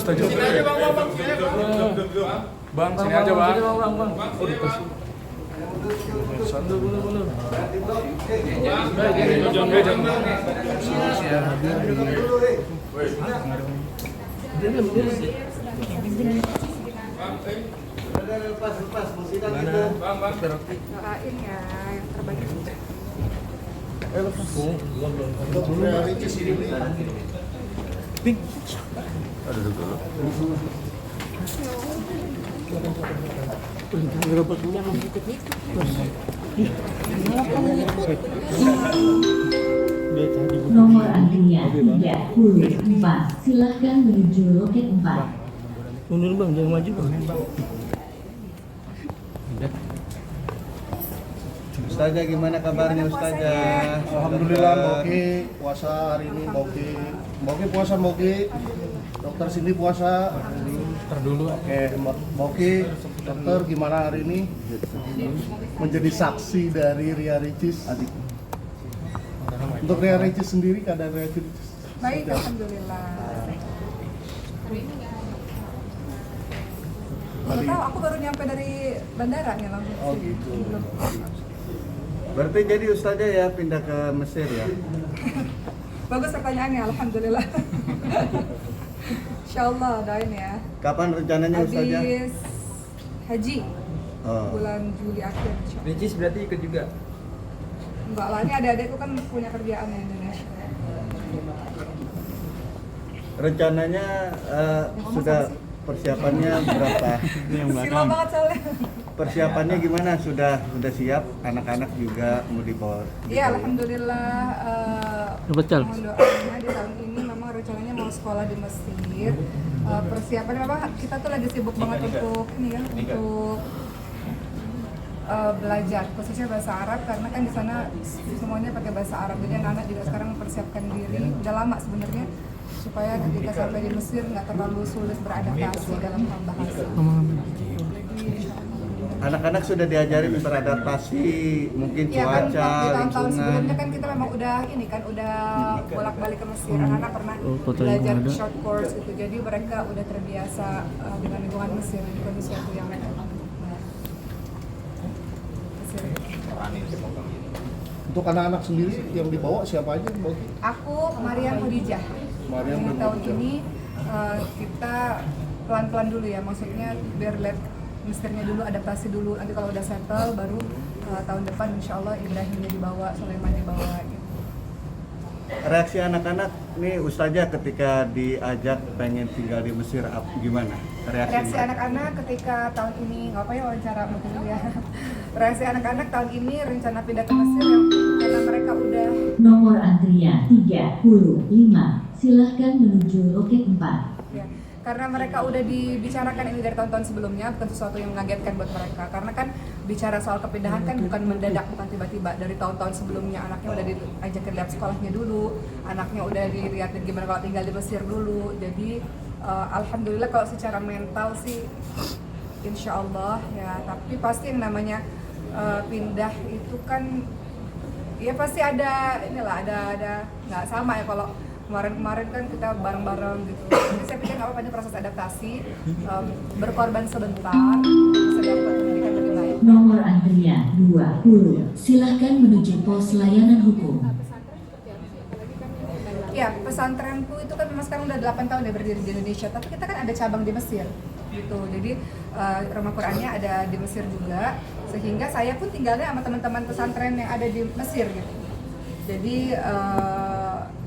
Ustaz. Sini aja bang. Bang, sini aja bang. Oh dikasih. Satu dulu. Lepas musibah gitu. Doain ya yang terbaik. Ada dulu. Nomor antrian 34. Silahkan menuju loket 4. Mundur bang, jangan maju bang. Ustazah gimana kabarnya Ustazah? Alhamdulillah Moki puasa hari ini Moki puasa Moki. Dokter Cindy puasa. Terdulu. Oke, Moki dokter gimana hari ini? Menjadi saksi dari Ria Ricis. Untuk Ria Ricis sendiri keadaan Ria Ricis. Baik, alhamdulillah. Baru tahu, aku baru nyampe dari bandara nih langsung. Oh gitu. Belum. Berarti jadi Ustazah ya pindah ke Mesir ya? Bagus pertanyaannya, alhamdulillah. Insyaallah doain ya. Kapan rencananya Ustazah? Habis haji Oh. bulan Juli akhir. Insyaallah. Ricis berarti ikut juga. Enggak lah, ini adik-adikku kan punya kerjaan di Indonesia. Rencananya sudah persiapannya berapa? Silo banget soalnya. Persiapannya gimana? Sudah siap? Anak-anak juga mau dibawa? Iya, alhamdulillah. Dapat cal. Mohon doanya di tahun ini memang rencananya mau sekolah di Mesir. Persiapannya memang kita tuh lagi sibuk banget untuk ini ya, untuk belajar khususnya bahasa Arab karena kan di sana semuanya pakai bahasa Arab. Jadi anak-anak juga sekarang mempersiapkan diri. Udah lama sebenarnya supaya ketika sampai di Mesir nggak terlalu sulit beradaptasi dalam hal bahasa. Anak-anak sudah diajarin beradaptasi, mungkin Iya kan, cuaca, di tahun-tahun lingkungan. sebelumnya kan kita memang udah ini kan udah bolak-balik ke Mesir. Anak-anak pernah fotonya belajar ada. short course gitu. Jadi mereka udah terbiasa dengan lingkungan Mesir. Bukan sesuatu yang Mesir. Untuk anak-anak sendiri yang dibawa siapa aja Moki? Aku Mariam Khadijah. Mariam Jadi dan tahun Khadijah. ini kita pelan-pelan dulu ya. Maksudnya biar lihat Mesirnya dulu, adaptasi dulu. Nanti kalau udah settle baru tahun depan insya Allah Ibrahimnya dibawa, Sulaiman dibawa gitu. Reaksi anak-anak nih Ustazah ketika diajak pengen tinggal di Mesir gimana? Reaksi anak-anak ketika tahun ini, nggak apa ya wawancara mungkin ya. Reaksi anak-anak tahun ini rencana pindah ke Mesir yang karena mereka udah Nomor antrian 35. Silahkan menuju loket 4. ya, karena mereka udah dibicarakan ini dari tahun-tahun sebelumnya, bukan sesuatu yang mengagetkan buat mereka. Karena kan bicara soal kepindahan kan bukan mendadak, bukan tiba-tiba. Dari tahun-tahun sebelumnya anaknya udah diajakin lihat sekolahnya dulu, anaknya udah dilihatin gimana kalau tinggal di Mesir dulu. Jadi alhamdulillah kalau secara mental sih insya Allah ya, tapi pasti yang namanya pindah itu kan ya pasti ada inilah, ada nggak sama ya kalau kemarin kan kita bareng-bareng gitu. Jadi saya pikir nggak apa-apa, ini proses adaptasi, berkorban sebentar bisa dapat pendidikan lebih baik. Nomor antrian 20. Silahkan menuju pos layanan hukum. Ya, pesantrenku itu kan memang sekarang udah 8 tahun ya berdiri di Indonesia, tapi kita kan ada cabang di Mesir gitu. Jadi rumah Qur'annya ada di Mesir juga, sehingga saya pun tinggalnya sama teman-teman pesantren yang ada di Mesir gitu. Jadi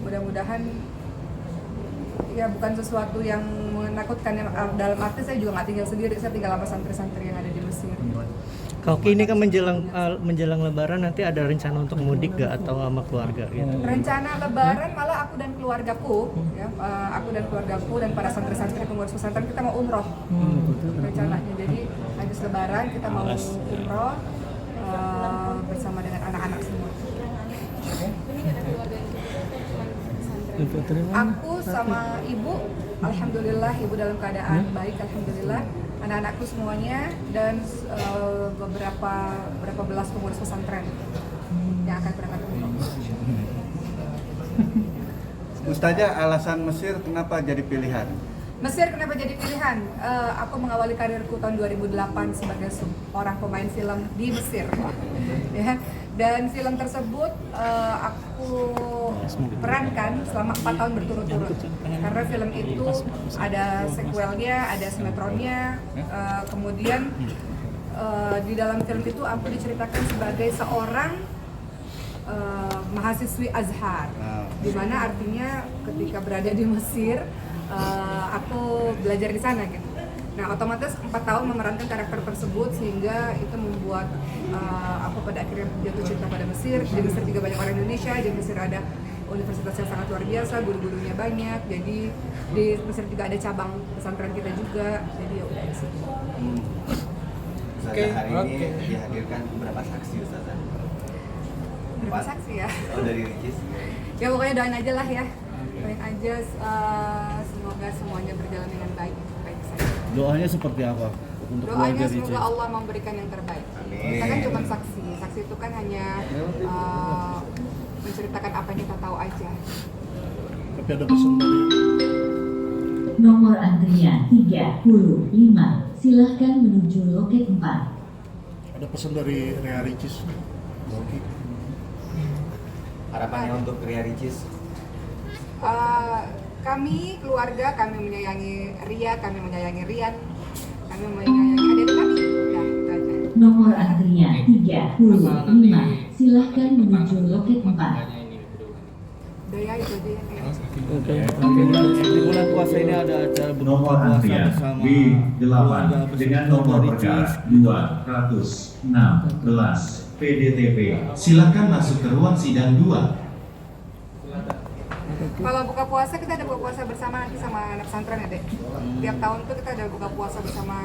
mudah-mudahan ya bukan sesuatu yang menakutkan, dalam arti saya juga nggak tinggal sendiri, saya tinggal sama santri-santri yang ada di Mesir. Kalau ini kan menjelang Lebaran nanti ada rencana untuk mudik gak atau sama keluarga gitu? Rencana Lebaran malah aku dan keluargaku, ya, aku dan keluargaku dan para santri-santri pengurus pesantren kita mau umroh rencananya. Jadi habis Lebaran kita mau umroh bersama dengan anak-anak semua. Aku sama ibu, alhamdulillah ibu dalam keadaan baik, alhamdulillah. Anak-anakku semuanya dan berapa belas pengurus pesantren yang akan berangkat umroh. Ustazah, alasan Mesir kenapa jadi pilihan? Mesir kenapa jadi pilihan? Aku mengawali karirku tahun 2008 sebagai seorang pemain film di Mesir, ya. Dan film tersebut aku perankan selama 4 tahun berturut-turut. Karena film itu ada sequelnya, ada sinetronnya, kemudian di dalam film itu aku diceritakan sebagai seorang mahasiswi Azhar, di mana artinya ketika berada di Mesir aku belajar di sana gitu. Nah, otomatis 4 tahun memerankan karakter tersebut sehingga itu membuat aku pada akhirnya jatuh cinta pada Mesir. Di Mesir juga banyak orang Indonesia, di Mesir ada universitas yang sangat luar biasa, guru-gurunya banyak. Jadi di Mesir juga ada cabang pesantren kita juga. Jadi ya udah di situ. Oke, Hari ini oke. dihadirkan berapa saksi Ustazah? Berapa saksi ya? Oh, dari Ricis. Ya pokoknya doain aja lah ya. Doain aja semoga semuanya berjalan dengan baik saja. Doanya seperti apa untuk Doanya keluarga semoga Ricis? Allah memberikan yang terbaik. Kita kan cuma saksi. Saksi itu kan hanya menceritakan apa yang kita tahu aja. Tapi ada pesan dari Nomor antrian 35. Silahkan menuju loket 4. ada pesan dari Ria Ricis. Oke. Harapannya untuk Ria Ricis. Kami keluarga, kami menyayangi Ria, kami menyayangi Rian, kami menyayangi adik kami. Ya, itu aja. Nomor antrian 35. Silahkan menuju loket 4. Udah ya, itu aja ya kayaknya. Di bulan puasa ini ada acara buka Nomor puasa antrian bersama B8 dengan nomor Ricis. perkara 216 PDTP. Silakan masuk ke ruang sidang 2. Kalau buka puasa kita ada buka puasa bersama nanti sama anak pesantren ya dek. Tiap tahun tuh kita ada buka puasa bersama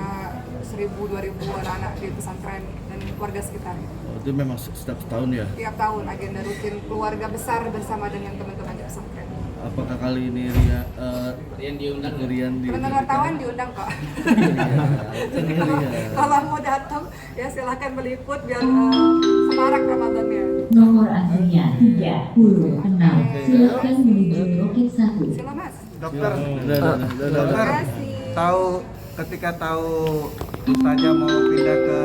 1000-2000 anak-anak di pesantren dan keluarga sekitar. Itu memang setiap tahun ya. Tiap tahun agenda rutin keluarga besar bersama dengan teman-teman di pesantren. Apakah kali ini Rian diundang? Teman-teman wartawan diundang kok. Kalau mau datang ya silahkan meliput biar semarak Ramadannya. Nomor antrian 36. Silahkan menuju loket 1. Sila mas. Dokter, Terima kasih. tahu ketika tahu Ustazah mau pindah ke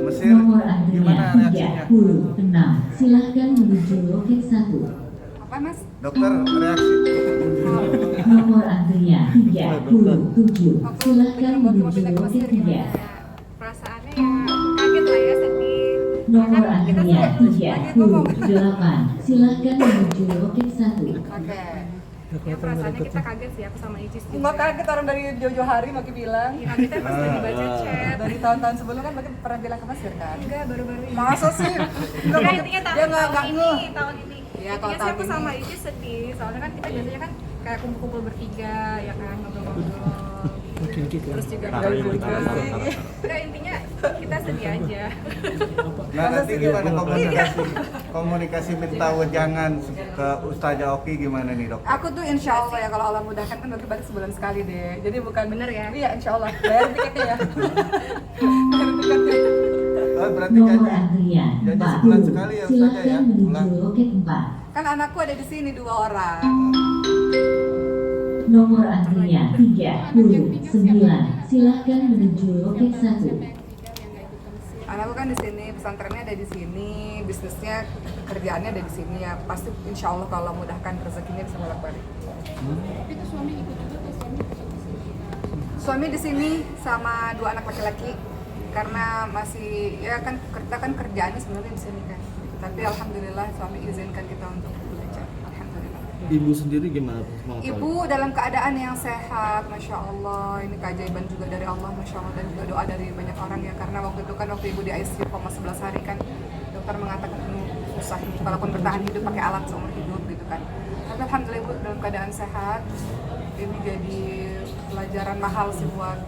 Mesir, Nomor gimana antrian reaksinya? 36. Silahkan menuju loket 1. Apa mas? Dokter, reaksi. Nomor antrian 37. Silahkan menuju loket 3. Perasaannya ya kaget lah ya, sedih. Nomor Kan kita antrian suka- lagi ngomong. 38. Silahkan menuju loket 1. Oke. Ya perasaannya kita kaget sih, aku sama Icis juga. Nggak kaget orang dari jauh-jauh hari Maki bilang. Iya, kita pas lagi baca chat. Dari tahun-tahun sebelumnya kan Maki pernah bilang ke Mesir kan? Enggak, baru-baru ini. Masa sih? Ya intinya Dia nggak tahun ini, ngeh. tahun ini. Ya, kalau Intinya sih tahun aku ini. sama Icis sedih, soalnya kan kita biasanya kan kayak kumpul-kumpul bertiga, ya kan, ngobrol-ngobrol. Terus juga udah intinya kita sedih aja. Nah, nanti gimana komunikasi minta wejangan ke Ustazah Oki gimana nih dok? Aku tuh insya Allah ya kalau Allah mudahkan kan Maki balik sebulan sekali deh. Jadi bukan Bener ya? Iya insya Allah. Bayar tiketnya ya. Bayar tiketnya. Oh, berarti Nomor janji antrian janji sebulan 40. sekali ya Ustazah ya? Silahkan menuju Pulang. loket 4. Kan anakku ada di sini 2 orang. Nomor antrian 39. Silahkan menuju loket 1. Anakku kan di sini, pesantrennya ada di sini, bisnisnya, kerjaannya ada di sini ya. Pasti insya Allah kalau mudahkan rezekinya bisa bolak-balik. Suami di sini sama 2 anak laki-laki karena masih ya kan kita kan kerjaannya sebenarnya di sini kan. Tapi alhamdulillah suami izinkan kita untuk belajar. Alhamdulillah. Ibu sendiri gimana? Ibu dalam keadaan yang sehat, masya Allah. Ini keajaiban juga dari Allah, masya Allah, dan juga doa dari banyak orang ya. Karena waktu itu kan waktu ibu di ICU koma 11 hari kan, dokter mengatakan susah, walaupun bertahan hidup pakai alat seumur hidup gitu kan. Tapi alhamdulillah ibu dalam keadaan sehat. Ini jadi pelajaran mahal sih buat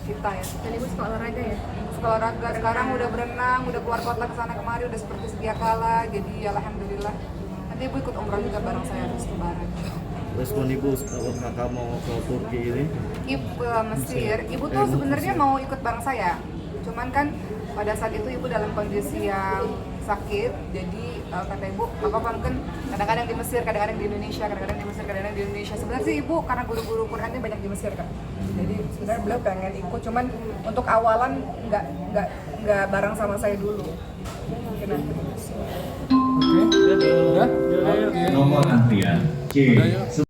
kita ya. Dan ibu suka olahraga ya? Suka olahraga, sekarang udah berenang, udah keluar kota kesana kemari, udah seperti sedia kala. Jadi alhamdulillah. Nanti ibu ikut umrah juga bareng saya habis lebaran. Respon ibu kalau kakak mau ke Turki ini? Ibu Mesir, ibu tuh sebenarnya mau ikut bareng saya. Cuman kan pada saat itu ibu dalam kondisi yang sakit, jadi kata ibu apa mungkin kadang-kadang di Mesir, kadang-kadang di Indonesia, kadang-kadang di Mesir, kadang-kadang di Indonesia. Sebenarnya sih ibu karena guru-guru Qurannya banyak di Mesir kan, jadi sebenarnya beliau pengen ikut, cuman untuk awalan nggak bareng sama saya dulu, mungkin nanti. Oke, udah? Nomor antrian C.